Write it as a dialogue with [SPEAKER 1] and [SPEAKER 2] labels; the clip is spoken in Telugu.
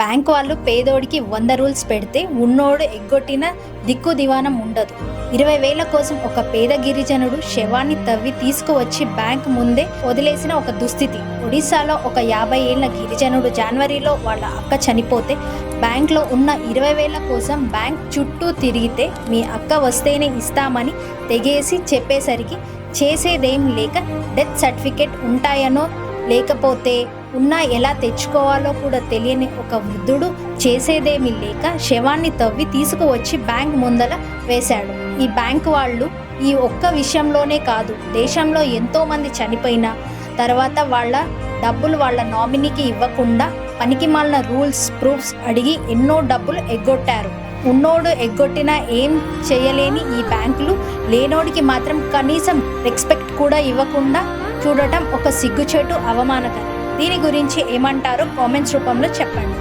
[SPEAKER 1] బ్యాంక్ వాళ్ళు పేదోడికి 100 రూల్స్ పెడితే ఉన్నోడు ఎగ్గొట్టిన దిక్కు దివానం ఉండదు. 20,000 కోసం ఒక పేద గిరిజనుడు శవాన్ని తవ్వి తీసుకువచ్చి బ్యాంక్ ముందే వదిలేసిన ఒక దుస్థితి. ఒడిశాలో ఒక 50 ఏళ్ల గిరిజనుడు జనవరిలో వాళ్ళ అక్క చనిపోతే బ్యాంక్లో ఉన్న 20,000 కోసం బ్యాంక్ చుట్టూ తిరిగితే మీ అక్క వస్తేనే ఇస్తామని తెగేసి చెప్పేసరికి చేసేదేం లేక డెత్ సర్టిఫికేట్ ఉంటాయనో లేకపోతే ఉన్నా ఎలా తెచ్చుకోవాలో కూడా తెలియని ఒక వృద్ధుడు చేసేదేమీ లేక శవాన్ని తవ్వి తీసుకువచ్చి బ్యాంక్ ముందర వేశాడు. ఈ బ్యాంక్ వాళ్ళు ఈ ఒక్క విషయంలోనే కాదు, దేశంలో ఎంతోమంది చనిపోయిన తర్వాత వాళ్ళ డబ్బులు వాళ్ళ నామినీకి ఇవ్వకుండా పనికిమాలిన రూల్స్ ప్రూఫ్స్ అడిగి ఎన్నో డబ్బులు ఎగ్గొట్టారు. ఉన్నోడు ఎగ్గొట్టినా ఏం చేయలేని ఈ బ్యాంకులు లేనోడికి మాత్రం కనీసం రెస్పెక్ట్ కూడా ఇవ్వకుండా చూడటం ఒక సిగ్గుచేటు, అవమానకరం. దీని గురించి ఏమంటారో కామెంట్స్ రూపంలో చెప్పండి.